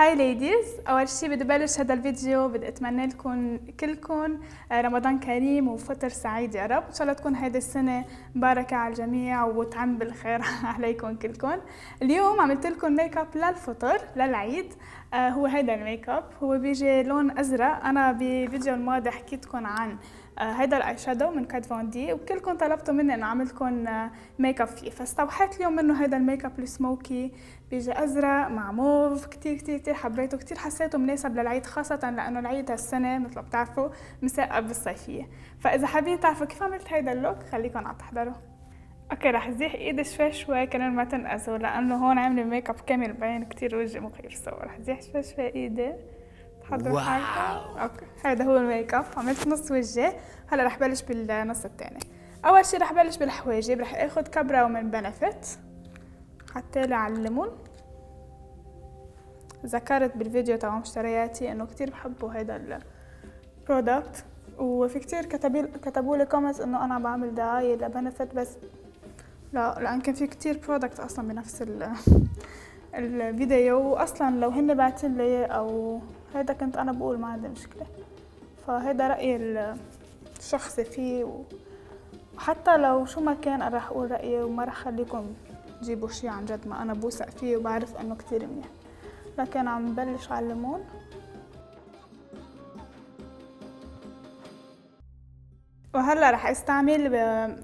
هاي ليديز، اول شي بدي بلش هذا الفيديو بدي اتمنى لكم كلكم رمضان كريم وفطر سعيد يا رب. ان شاء الله تكون هيدي السنه مباركه على الجميع وتعم بالخير عليكم كلكم. اليوم عملت لكم ميك اب للفطر للعيد. هو هيدا الميك اب، هو بيجي لون ازرق. انا بفيديو الماضي حكيتكم عن هيدا الاي شادو من كات فون دي، وكلكم طلبتوا مني انه اعمل لكم ميك اب فيه، فاستوحيت اليوم منه هيدا الميك اب السموكي. بيجي ازرق مع موف، كتير كتير كتير حبيته، كتير حسيته مناسب للعيد، خاصه لانه العيد هالسنه مثل ما بتعرفوا مسقب بالصيفيه. فاذا حابين تعرفوا كيف عملت هيدا اللوك خليكم عم تحضروا. اوكي، رح زيح ايدي شوي شوي كرمال ما تنقزوا، لانه هون عامله ميك اب كامل باين كتير وجهي مخيف سوا. رح زيح شوي شوي ايدي، تحضروا حالكم. اوكي، هذا هو الميك اب، عملت نص وجهي، هلا رح بلش بالنص الثاني. اول شي رح بلش بالحواجب، رح اخذ كبرة ومن بنفيت حطيلي على الليمون. ذكرت بالفيديو تبع مشترياتي انه كتير بحبوا هيدا البرودكت، وفي كتير كتبوا لي كومنتس انه انا بعمل دعايه لبنفيت، بس لا، لان كان في كتير برودكت اصلا بنفس الفيديو، واصلا لو هن باعتين لي او هيدا كنت انا بقول ما عندي مشكله. فهيدا رايي الشخصي فيه، وحتى لو شو ما كان انا رح اقول رايي، وما رح خليكم تجيبوا شي عن جد ما انا بوثق فيه وبعرف انه كتير منيح. لكن عم بلش على الليمون. وهلا رح استعمل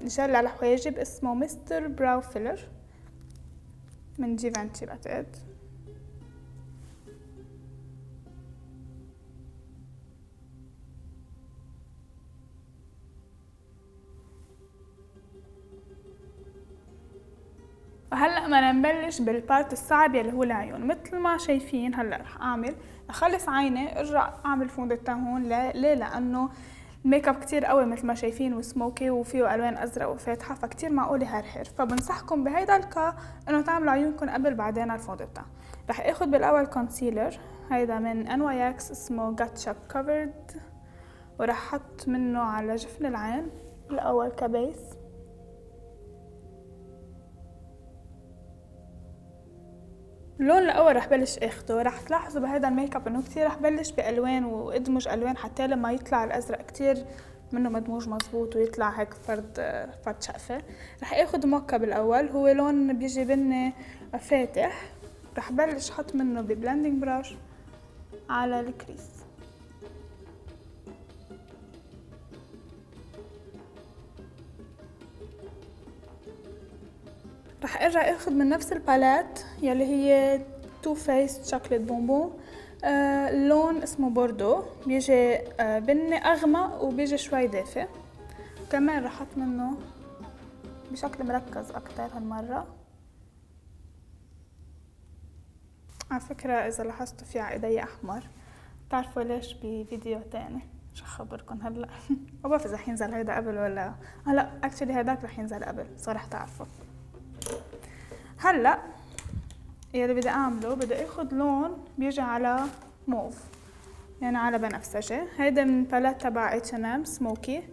جل على الحواجب اسمه مستر براو فيلر من جيفانتي بعتقد. وهلا بدنا نبلش بالبارت الصعب اللي هو العيون. مثل ما شايفين هلا رح اخلص عيني، ارجع اعمل فونديتا هون. ليه؟ لانه الميك اب كتير قوي مثل ما شايفين وسموكي وفيه الوان ازرق وفاتحه، فكتير معقول يهرهر. فبنصحكم بهيدا الكا انه تعملوا عيونكم قبل بعدين الفونديتا. رح اخذ بالاول كونسيلر، هيدا من NYX اسمه جاتشا كفرد، ورح احط منه على جفن العين الاول كبيس. اللون الاول رح بلش اخده. رح تلاحظوا بهذا الميك اب انه كتير رح بلش بالوان وادمج الوان حتى لما يطلع الازرق كتير منه مدموج مزبوط ويطلع هيك فرد شقفه. رح اخد موكا بالاول، هو لون بيجي بني فاتح. رح بلش احط منه ببلندنج براش على الكريس. رح ارجع اخذ من نفس الباليت يلي هي تو فيس شوكليت بونبون، اللون اسمه بوردو، بيجي بني اغمق وبيجي شوي دافئ. كمان رح احط منه بشكل مركز اكتر هالمرة. على فكرة اذا لاحظتوا في على ايدي احمر، بتعرفوا ليش؟ بفيديو تاني مش هخبركم هلا. ما بعرف اذا حينزل هيدا قبل ولا هلا. اكشلي هيداك رح ينزل قبل، صراحة تعرفوا. هلا يلي بدي اعمله، بدي اخذ لون بيجي على موف، يعني على بنفسجي. هيدا من باليت تبع H&M سموكي،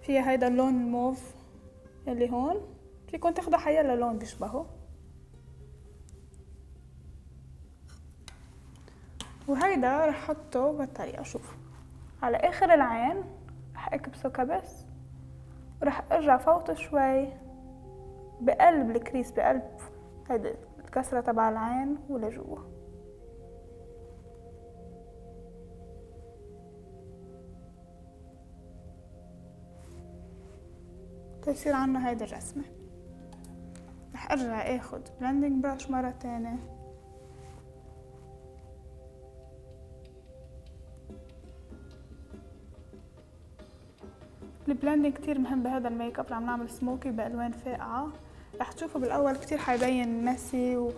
فيها هيدا اللون الموف اللي هون. فيكن تاخدوا حيلا لون بيشبهه. وهيدا رح احطه بهالطريقه. شوف على اخر العين رح اكبسه كبس، ورح ارجع فوته شوي بقلب الكريس، بقلب هيدا الكسرة تبع العين ولجوا. تصير عنا هيدا الرسمة. رح ارجع اخد بلندنج براش مرة تانية، البلندنج كتير مهم بهذا الميك اب. عم نعمل سموكي بالوان فاقعة. رح تشوفوا بالاول كتير حيبين ميسي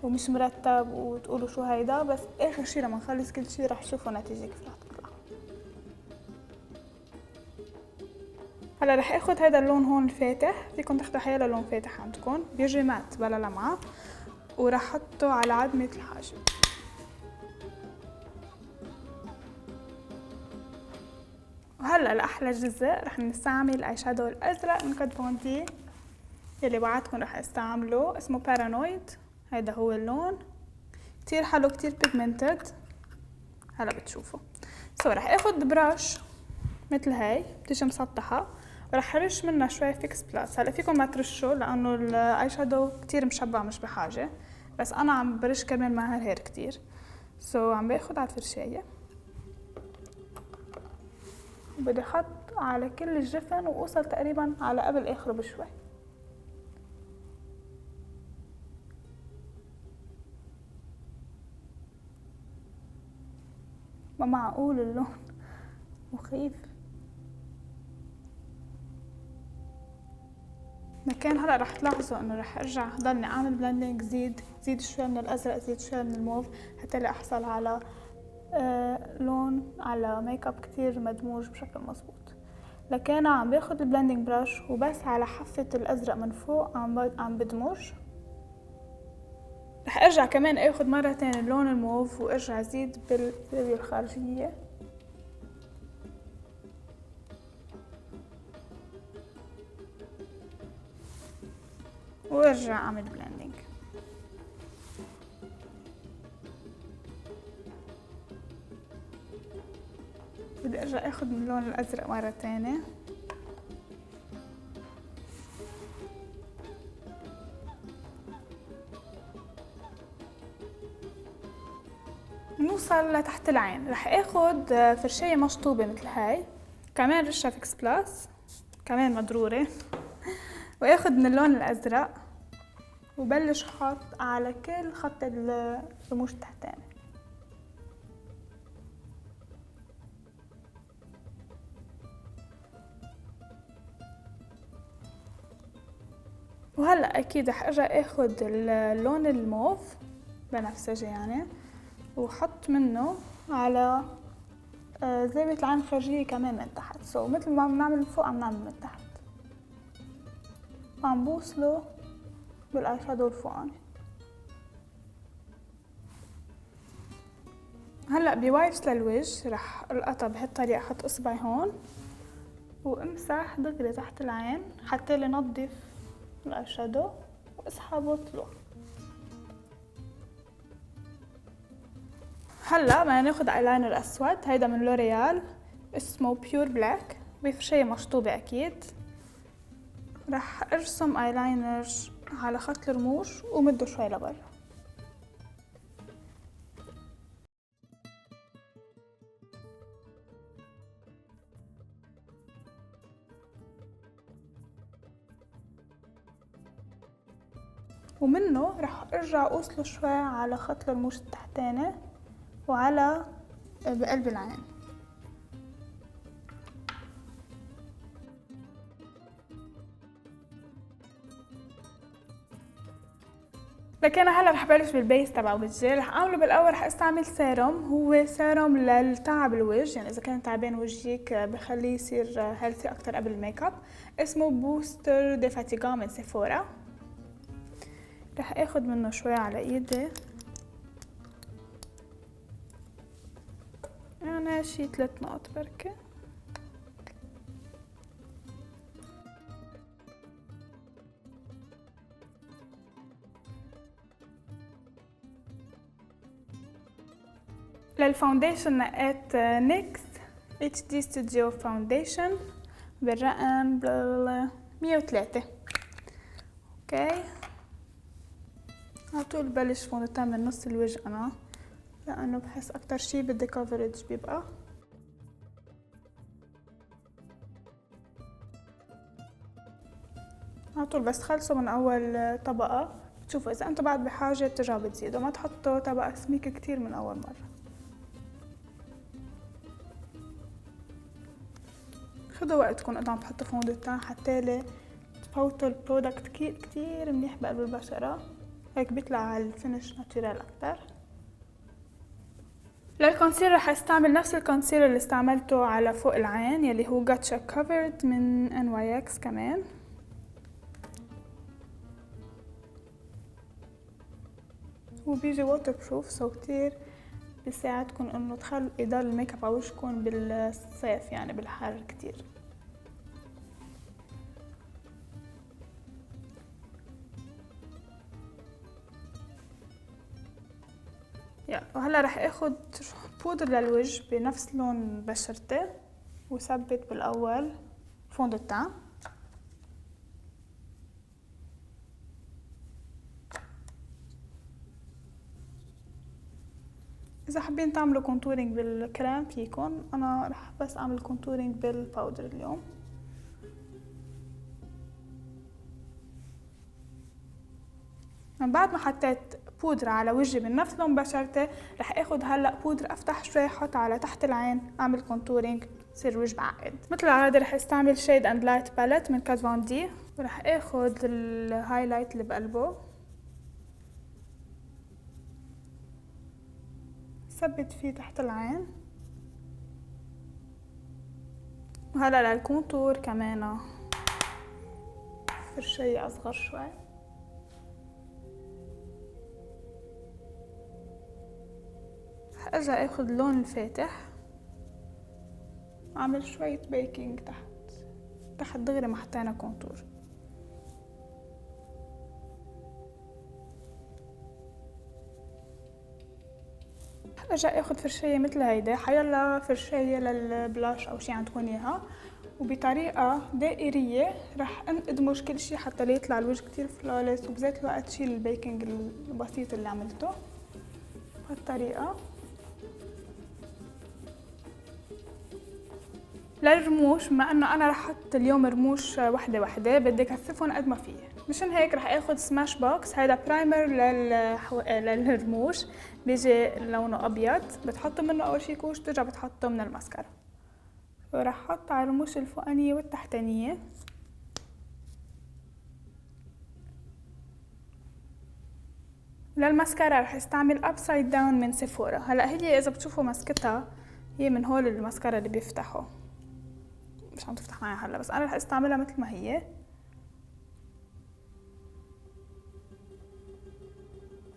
ومش مرتب وتقولوا شو هيدا، بس اخر شي لما نخلص كل شي رح تشوفوا نتيجة كيف رح تطلع. هلا رح اخد هيدا اللون هون الفاتح، فيكم تاخدوا حيلا لون فاتح عندكم، بيجي مات بلا لمعة، ورح احطه على عظمة الحاجب. وهلا لاحلى جزء رح نستعمل الاي شادو الازرق من كات فون دي يلي وعدتكم رح استعمله، اسمه بارانويد. هيدا هو اللون، كتير حلو كتير بيجمنتد. هلا بتشوفوا. رح اخد براش مثل هاي بتيجي مسطحة ورح ارش منها شوي فيكس بلاس. هلا فيكم ما ترشوا لانه الاي شادو كتير مشبع مش بحاجة، بس انا عم برش كمان مع هالهير كتير. عم باخد على الفرشاية وبدي احط على كل الجفن واوصل تقريبا على قبل اخره بشوي. ما معقول اللون مخيف. مكان هلا رح تلاحظوا انه رح ارجع ضلني اعمل بلندنج، زيد شوي من الازرق، زيد شوي من الموف حتى لا احصل على لون على ميك اب كتير مدموج بشكل مزبوط. لكن عم باخد البلندنج براش وبس على حافة الازرق من فوق عم بدمج. رح ارجع كمان اخد مرة تانية اللون الموف وارجع ازيد بالزاوية الخارجية وارجع اعمل بلندنج. بدي ارجع اخد من اللون الازرق مرة تانية نوصل لتحت العين. رح اخد فرشاية مشطوبة مثل هاي كمان رشة فيكس بلاس كمان مضرورة واخد من اللون الازرق وبلش حط على كل خط الرموش التحتاني. وهلا اكيد رح ارجع اخد اللون الموف بنفسجي يعني وحط منه على زاوية العين الخارجية كمان من تحت. مثل ما عم نعمل من فوق عم نعمل من تحت وعم بوصله بالاي شادو الفوقاني. هلا بوايبس للوجه رح القطها بهالطريقة، احط اصبعي هون وامسح دغري تحت العين حتى لنضف الاي شادو واسحب واطلع. هلا بدنا ناخد ايلاينر اسود، هيدا من لوريال اسمه بيور بلاك بفرشاية مشطوبة اكيد. رح ارسم ايلاينر على خط الرموش ومده شوي لبرا. ومنه رح ارجع اوصله شوي على خط الرموش التحتاني وعلى بقلب العين. لكن هلا رح بلش بالبيس تبع وجهي. رح اعمله بالاول رح استعمل سيروم، هو سيروم للتعب الوجه، يعني اذا كان تعبان وجهك بخليه يصير هيلثي اكتر قبل الميك اب. اسمه بوستر دي فاتيغا من سيفورا. رح اخد منه شوي على ايدي يعني شي 3 نقط بركة. للفاونديشن نقيت نيكس اتش دي ستوديو فاونديشن بالرقم 103. اوكي على طول بلش فوندوتان من نص الوجه انا لانه بحس اكتر شي بدي كفرج بيبقى. على طول بس خلصوا من اول طبقة. بتشوفوا اذا انتم بعد بحاجة بترجعوا بتزيدوا، ما تحطوا طبقة سميكة كتير من اول مرة. خدوا وقتكم اذا عم تحطوا فوندوتان حتى تفوتوا البرودكت كتير منيح بقلب البشرة، هيك بيطلع الفينش ناتشورال اكتر. للكونسيلر رح استعمل نفس الكونسيلر اللي استعملته على فوق العين يلي هو جاتشا كوفرد من NYX كمان. هو بيجي ووتر بروف كتير بيساعدكم انه تخلوا يضل الميك اب على وجهكم بالصيف يعني بالحر كتير. يلا وهلا رح اخد بودر للوجه بنفس لون بشرتي وثبت بالاول فوند التان. اذا حابين تعملوا كونتورينج بالكريم فيكن، انا رح بس اعمل كونتورينج بالباودر اليوم. من بعد ما حطيت بودرة على وجهي من نفس لون بشرتي، رح اخد هلا بودرة افتح شوي احط على تحت العين اعمل كونتورينج يصير الوجه معقد. مثل العادة رح استعمل شيد اند لايت باليت من كات فان دي، ورح اخد الهايلايت اللي بقلبه ثبت فيه تحت العين. وهلا للكونتور كمان فرشاية اصغر شوي. رح ارجع اخد اللون الفاتح اعمل شوية بيكينج تحت دغري ما حطينا كونتور. ارجع اخد فرشاية مثل هيدا، حيلا فرشاية للبلاش او شي عندكم اياها، وبطريقة دائرية رح ادمج كل شي حتى ليطلع الوجه كتير فلوليس، وبذات الوقت شيل البيكينج البسيط اللي عملته بهالطريقة. للرموش، بما انه انا رح احط اليوم رموش وحده بدي كثفهم قد ما فيي، مشان هيك رح اخد سماش بوكس. هيدا برايمر للرموش بيجي لونه ابيض، بتحطوا منه اول شي كوش، بترجع بتحطوا من الماسكارا. ورح احط على الرموش الفوقانيه والتحتانيه. للماسكارا رح استعمل ابسايد داون من سيفورا. هلا هي اذا بتشوفوا ماسكتها هي من هول الماسكارا اللي بيفتحوا، مش عم تفتح معي هلا، بس انا رح استعملها مثل ما هي.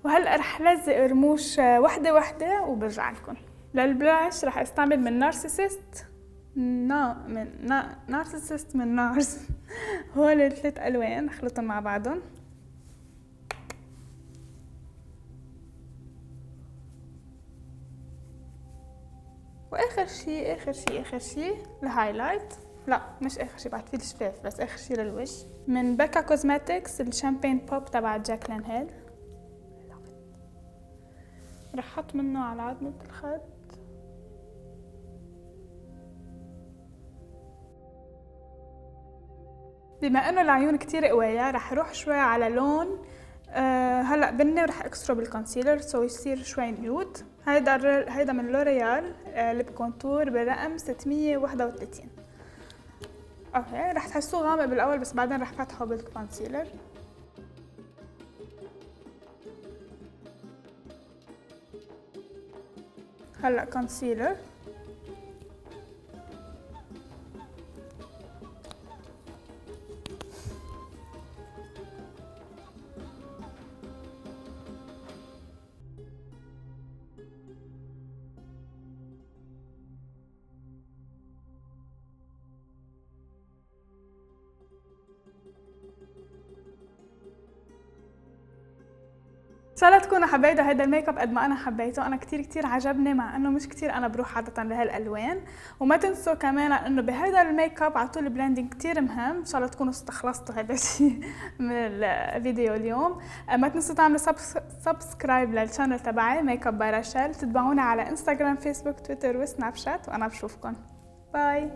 وهلا رح لزق رموش وحده وبرجع لكم. للبلاش رح استعمل من نارسيسست من نارس. هول الثلاث الوان اخلطهم مع بعضهم. واخر شي الهايلايت، لا مش اخر شي، بعد في الشفاف، بس اخر شي للوجه من بكا كوزماتكس الشامبين بوب تبع جاكلين هيل. رح احط منه على عظمة الخد. بما انه العيون كتير قوية رح اروح شوي على لون هلا بني، ورح اكسره بالكونسيلر سو يصير شوي نيود. هيدا من لوريال ليب كونتور بالرقم 631. اوكي رح تحسوه غامق بالاول بس بعدين رح فتحه بالكونسيلر. هلا كونسيلر، ان شاء الله تكونوا حبيتوا هيدا الميك اب قد ما انا حبيته. انا كتير عجبني، مع انه مش كتير انا بروح عاده لهالالوان. وما تنسوا كمان انه بهيدا الميك اب عطوا البلندنج كتير مهم. ان شاء الله تكونوا استخلصتوا هذا الشيء من الفيديو اليوم. ما تنسوا تعملوا سبسكرايب للشانل تبعي ميك اب باي راشيل. تتبعونا على انستغرام فيسبوك تويتر وسناب شات، وانا بشوفكم. باي.